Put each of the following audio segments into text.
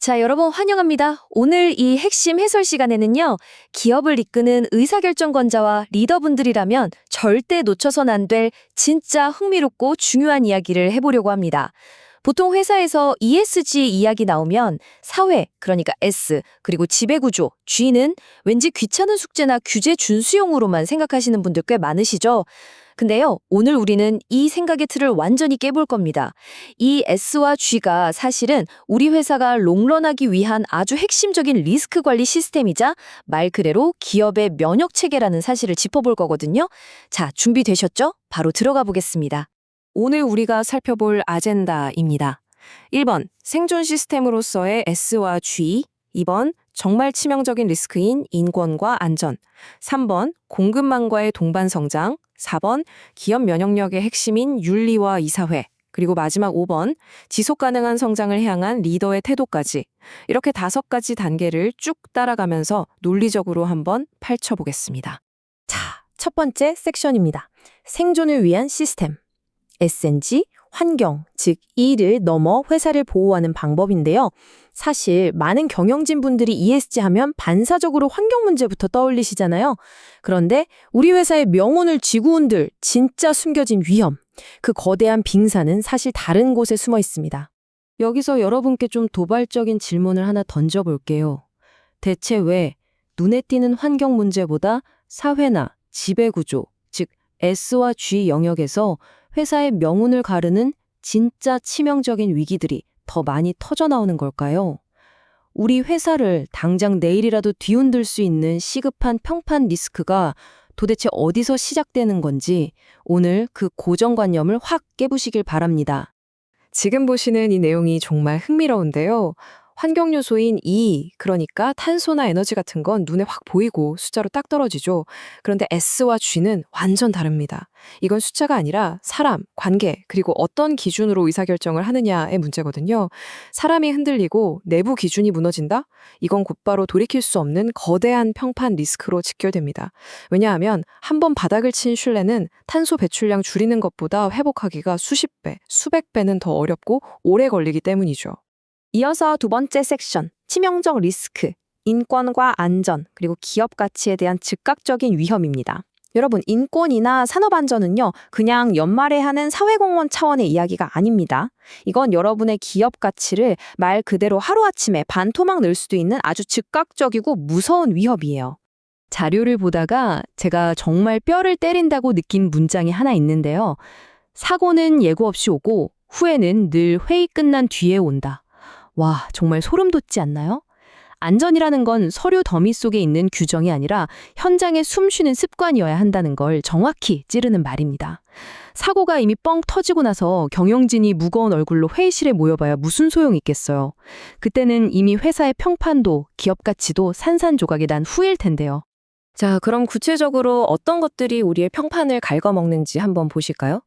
자, 여러분 환영합니다. 오늘 이 핵심 해설 시간에는요, 기업을 이끄는 의사결정권자와 리더분들이라면 절대 놓쳐선 안 될 진짜 흥미롭고 중요한 이야기를 해보려고 합니다. 보통 회사에서 ESG 이야기 나오면 사회, 그러니까 S, 그리고 지배구조, G는 왠지 귀찮은 숙제나 규제 준수용으로만 생각하시는 분들 꽤 많으시죠? 근데요, 오늘 우리는 이 생각의 틀을 완전히 깨볼 겁니다. 이 S와 G가 사실은 우리 회사가 롱런하기 위한 아주 핵심적인 리스크 관리 시스템이자 말 그대로 기업의 면역 체계라는 사실을 짚어볼 거거든요. 자, 준비되셨죠? 바로 들어가 보겠습니다. 오늘 우리가 살펴볼 아젠다입니다. 1번, 생존 시스템으로서의 S와 G. 2번, 정말 치명적인 리스크인 인권과 안전. 3번, 공급망과의 동반 성장. 4번, 기업 면역력의 핵심인 윤리와 이사회. 그리고 마지막 5번, 지속 가능한 성장을 향한 리더의 태도까지. 이렇게 5가지 단계를 쭉 따라가면서 논리적으로 한번 펼쳐보겠습니다. 자, 첫 번째 섹션입니다. 생존을 위한 시스템. SNG, 환경, 즉 이를 넘어 회사를 보호하는 방법인데요. 사실 많은 경영진 분들이 ESG 하면 반사적으로 환경 문제부터 떠올리시잖아요. 그런데 우리 회사의 명운을 쥐고 온들 진짜 숨겨진 위험, 그 거대한 빙산은 사실 다른 곳에 숨어 있습니다. 여기서 여러분께 좀 도발적인 질문을 하나 던져볼게요. 대체 왜 눈에 띄는 환경 문제보다 사회나 지배구조, 즉 S와 G 영역에서 회사의 명운을 가르는 진짜 치명적인 위기들이 더 많이 터져나오는 걸까요? 우리 회사를 당장 내일이라도 뒤흔들 수 있는 시급한 평판 리스크가 도대체 어디서 시작되는 건지 오늘 그 고정관념을 확 깨부시길 바랍니다. 지금 보시는 이 내용이 정말 흥미로운데요. 환경 요소인 E, 그러니까 탄소나 에너지 같은 건 눈에 확 보이고 숫자로 딱 떨어지죠. 그런데 S와 G는 완전 다릅니다. 이건 숫자가 아니라 사람, 관계, 그리고 어떤 기준으로 의사결정을 하느냐의 문제거든요. 사람이 흔들리고 내부 기준이 무너진다? 이건 곧바로 돌이킬 수 없는 거대한 평판 리스크로 직결됩니다. 왜냐하면 한 번 바닥을 친 신뢰는 탄소 배출량 줄이는 것보다 회복하기가 수십 배, 수백 배는 더 어렵고 오래 걸리기 때문이죠. 이어서 두 번째 섹션, 치명적 리스크, 인권과 안전, 그리고 기업 가치에 대한 즉각적인 위험입니다. 여러분, 인권이나 산업안전은요, 그냥 연말에 하는 사회공헌 차원의 이야기가 아닙니다. 이건 여러분의 기업 가치를 말 그대로 하루아침에 반토막 낼 수도 있는 아주 즉각적이고 무서운 위협이에요. 자료를 보다가 제가 정말 뼈를 때린다고 느낀 문장이 하나 있는데요. 사고는 예고 없이 오고 후회는 늘 회의 끝난 뒤에 온다. 와, 정말 소름 돋지 않나요? 안전이라는 건 서류 더미 속에 있는 규정이 아니라 현장에 숨쉬는 습관이어야 한다는 걸 정확히 찌르는 말입니다. 사고가 이미 뻥 터지고 나서 경영진이 무거운 얼굴로 회의실에 모여봐야 무슨 소용이 있겠어요. 그때는 이미 회사의 평판도 기업 가치도 산산조각이 난 후일 텐데요. 자, 그럼 구체적으로 어떤 것들이 우리의 평판을 갉아먹는지 한번 보실까요?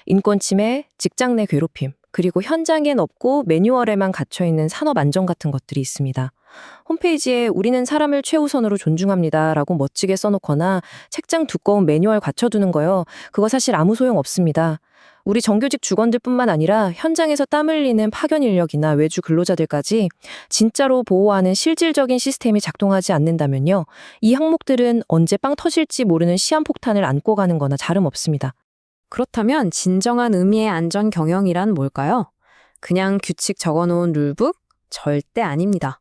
인권 침해, 직장 내 괴롭힘, 그리고 현장엔 없고 매뉴얼에만 갇혀있는 산업 안전 같은 것들이 있습니다. 홈페이지에 우리는 사람을 최우선으로 존중합니다라고 멋지게 써놓거나 책장 두꺼운 매뉴얼 갖춰두는 거요. 그거 사실 아무 소용 없습니다. 우리 정규직 직원들뿐만 아니라 현장에서 땀 흘리는 파견 인력이나 외주 근로자들까지 진짜로 보호하는 실질적인 시스템이 작동하지 않는다면요. 이 항목들은 언제 빵 터질지 모르는 시한폭탄을 안고 가는 거나 다름없습니다. 그렇다면 진정한 의미의 안전 경영이란 뭘까요? 그냥 규칙 적어놓은 룰북? 절대 아닙니다.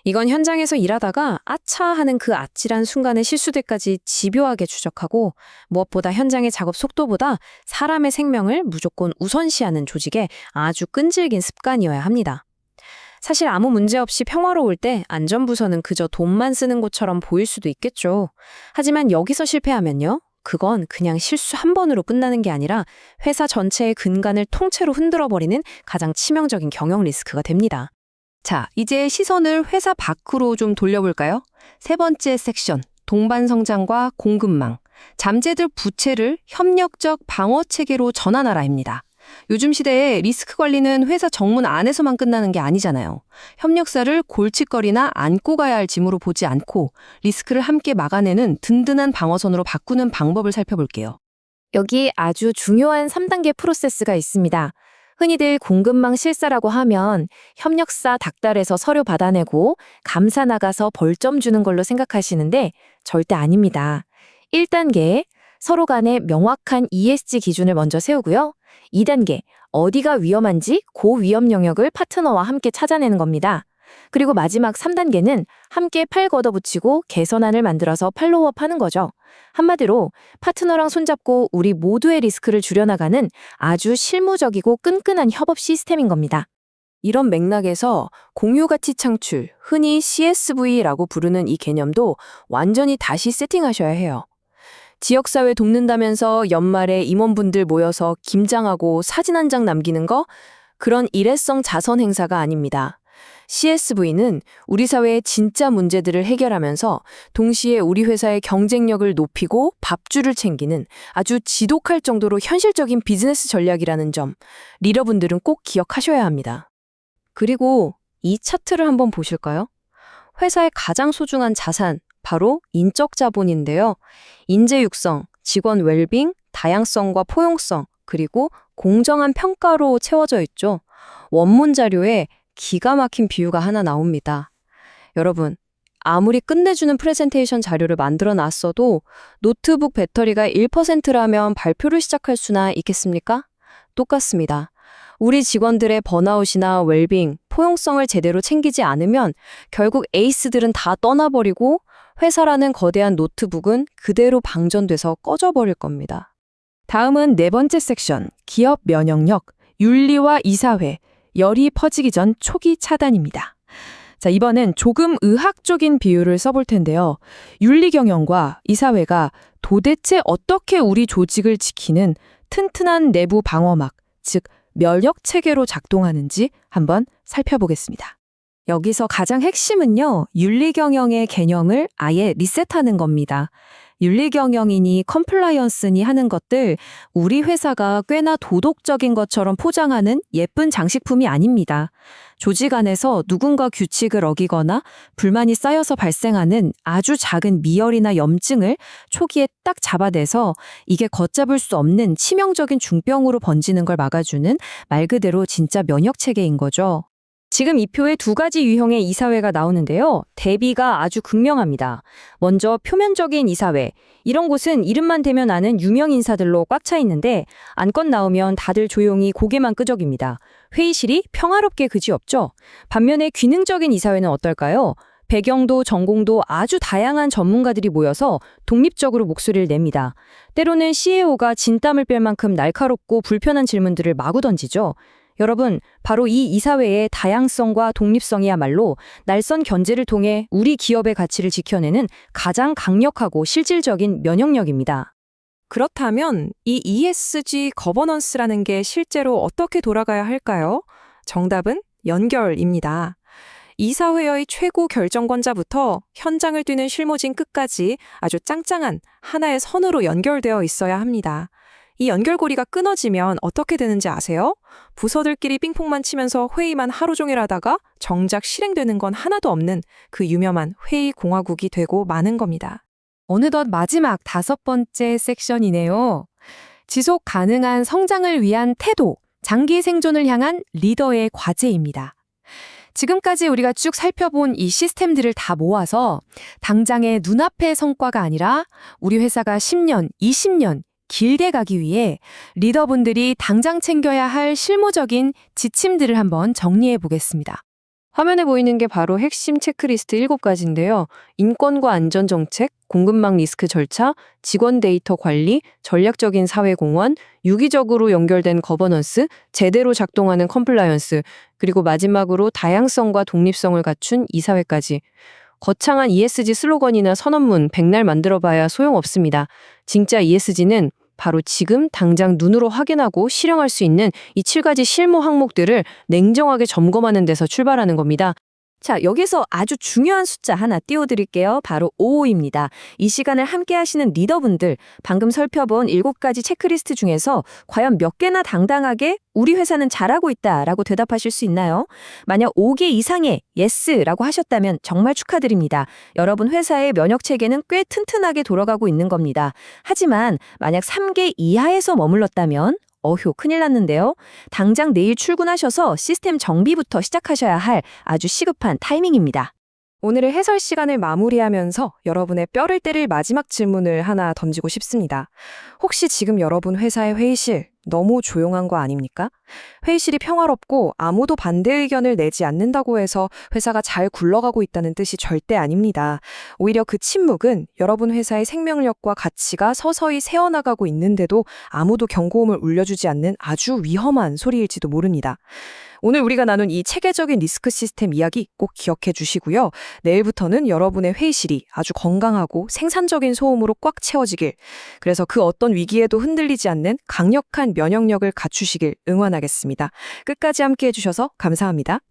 이건 현장에서 일하다가 아차 하는 그 아찔한 순간의 실수들까지 집요하게 추적하고 무엇보다 현장의 작업 속도보다 사람의 생명을 무조건 우선시하는 조직의 아주 끈질긴 습관이어야 합니다. 사실 아무 문제 없이 평화로울 때 안전부서는 그저 돈만 쓰는 곳처럼 보일 수도 있겠죠. 하지만 여기서 실패하면요. 그건 그냥 실수 한 번으로 끝나는 게 아니라 회사 전체의 근간을 통째로 흔들어버리는 가장 치명적인 경영 리스크가 됩니다. 자, 이제 시선을 회사 밖으로 좀 돌려볼까요? 세 번째 섹션, 동반성장과 공급망. 잠재들 부채를 협력적 방어체계로 전환하라입니다. 요즘 시대에 리스크 관리는 회사 정문 안에서만 끝나는 게 아니잖아요. 협력사를 골칫거리나 안고 가야 할 짐으로 보지 않고 리스크를 함께 막아내는 든든한 방어선으로 바꾸는 방법을 살펴볼게요. 여기 아주 중요한 3단계 프로세스가 있습니다. 흔히들 공급망 실사라고 하면 협력사 닥달해서 서류 받아내고 감사 나가서 벌점 주는 걸로 생각하시는데 절대 아닙니다. 1단계, 서로 간에 명확한 ESG 기준을 먼저 세우고요. 2단계, 어디가 위험한지 고위험 영역을 파트너와 함께 찾아내는 겁니다. 그리고 마지막 3단계는 함께 팔 걷어붙이고 개선안을 만들어서 팔로우업 하는 거죠. 한마디로 파트너랑 손잡고 우리 모두의 리스크를 줄여나가는 아주 실무적이고 끈끈한 협업 시스템인 겁니다. 이런 맥락에서 공유가치 창출, 흔히 CSV라고 부르는 이 개념도 완전히 다시 세팅하셔야 해요. 지역사회 돕는다면서 연말에 임원분들 모여서 김장하고 사진 한 장 남기는 거? 그런 일회성 자선 행사가 아닙니다. CSV는 우리 사회의 진짜 문제들을 해결하면서 동시에 우리 회사의 경쟁력을 높이고 밥줄을 챙기는 아주 지독할 정도로 현실적인 비즈니스 전략이라는 점, 리더분들은 꼭 기억하셔야 합니다. 그리고 이 차트를 한번 보실까요? 회사의 가장 소중한 자산, 바로 인적 자본인데요. 인재 육성, 직원 웰빙, 다양성과 포용성, 그리고 공정한 평가로 채워져 있죠. 원문 자료에 기가 막힌 비유가 하나 나옵니다. 여러분, 아무리 끝내주는 프레젠테이션 자료를 만들어 놨어도 노트북 배터리가 1%라면 발표를 시작할 수나 있겠습니까? 똑같습니다. 우리 직원들의 번아웃이나 웰빙, 포용성을 제대로 챙기지 않으면 결국 에이스들은 다 떠나버리고 회사라는 거대한 노트북은 그대로 방전돼서 꺼져버릴 겁니다. 다음은 네 번째 섹션, 기업 면역력, 윤리와 이사회, 열이 퍼지기 전 초기 차단입니다. 자, 이번엔 조금 의학적인 비유를 써볼 텐데요. 윤리 경영과 이사회가 도대체 어떻게 우리 조직을 지키는 튼튼한 내부 방어막, 즉 면역 체계로 작동하는지 한번 살펴보겠습니다. 여기서 가장 핵심은요, 윤리 경영의 개념을 아예 리셋하는 겁니다. 윤리 경영이니 컴플라이언스니 하는 것들, 우리 회사가 꽤나 도덕적인 것처럼 포장하는 예쁜 장식품이 아닙니다. 조직 안에서 누군가 규칙을 어기거나 불만이 쌓여서 발생하는 아주 작은 미열이나 염증을 초기에 딱 잡아내서 이게 걷잡을 수 없는 치명적인 중병으로 번지는 걸 막아주는 말 그대로 진짜 면역체계인 거죠. 지금 이 표에 두 가지 유형의 이사회가 나오는데요. 대비가 아주 극명합니다. 먼저 표면적인 이사회. 이런 곳은 이름만 대면 아는 유명 인사들로 꽉 차 있는데 안건 나오면 다들 조용히 고개만 끄적입니다. 회의실이 평화롭게 그지없죠. 반면에 기능적인 이사회는 어떨까요? 배경도 전공도 아주 다양한 전문가들이 모여서 독립적으로 목소리를 냅니다. 때로는 CEO가 진땀을 뺄 만큼 날카롭고 불편한 질문들을 마구 던지죠. 여러분, 바로 이 이사회의 다양성과 독립성이야말로 날선 견제를 통해 우리 기업의 가치를 지켜내는 가장 강력하고 실질적인 면역력입니다. 그렇다면 이 ESG 거버넌스라는 게 실제로 어떻게 돌아가야 할까요? 정답은 연결입니다. 이사회의 최고 결정권자부터 현장을 뛰는 실무진 끝까지 아주 짱짱한 하나의 선으로 연결되어 있어야 합니다. 이 연결고리가 끊어지면 어떻게 되는지 아세요? 부서들끼리 삥퐁만 치면서 회의만 하루 종일 하다가 정작 실행되는 건 하나도 없는 그 유명한 회의 공화국이 되고 마는 겁니다. 어느덧 마지막 5번째 섹션이네요. 지속 가능한 성장을 위한 태도, 장기 생존을 향한 리더의 과제입니다. 지금까지 우리가 쭉 살펴본 이 시스템들을 다 모아서 당장의 눈앞의 성과가 아니라 우리 회사가 10년, 20년 길게 가기 위해 리더분들이 당장 챙겨야 할 실무적인 지침들을 한번 정리해 보겠습니다. 화면에 보이는 게 바로 핵심 체크리스트 7가지인데요. 인권과 안전정책, 공급망 리스크 절차, 직원 데이터 관리, 전략적인 사회공헌, 유기적으로 연결된 거버넌스, 제대로 작동하는 컴플라이언스, 그리고 마지막으로 다양성과 독립성을 갖춘 이사회까지. 거창한 ESG 슬로건이나 선언문 백날 만들어봐야 소용없습니다. 진짜 ESG는 바로 지금 당장 눈으로 확인하고 실행할 수 있는 이 7가지 실무 항목들을 냉정하게 점검하는 데서 출발하는 겁니다. 자, 여기서 아주 중요한 숫자 하나 띄워드릴게요. 바로 55입니다. 이 시간을 함께 하시는 리더분들, 방금 살펴본 7가지 체크리스트 중에서 과연 몇 개나 당당하게 우리 회사는 잘하고 있다라고 대답하실 수 있나요? 만약 5개 이상의 예스라고 하셨다면 정말 축하드립니다. 여러분 회사의 면역체계는 꽤 튼튼하게 돌아가고 있는 겁니다. 하지만 만약 3개 이하에서 머물렀다면 어휴, 큰일 났는데요. 당장 내일 출근하셔서 시스템 정비부터 시작하셔야 할 아주 시급한 타이밍입니다. 오늘의 해설 시간을 마무리하면서 여러분의 뼈를 때릴 마지막 질문을 하나 던지고 싶습니다. 혹시 지금 여러분 회사의 회의실 너무 조용한 거 아닙니까? 회의실이 평화롭고 아무도 반대 의견을 내지 않는다고 해서 회사가 잘 굴러가고 있다는 뜻이 절대 아닙니다. 오히려 그 침묵은 여러분 회사의 생명력과 가치가 서서히 새어나가고 있는데도 아무도 경고음을 울려주지 않는 아주 위험한 소리일지도 모릅니다. 오늘 우리가 나눈 이 체계적인 리스크 시스템 이야기 꼭 기억해 주시고요. 내일부터는 여러분의 회의실이 아주 건강하고 생산적인 소음으로 꽉 채워지길, 그래서 그 어떤 위기에도 흔들리지 않는 강력한 면역력을 갖추시길 응원하겠습니다. 끝까지 함께 해주셔서 감사합니다.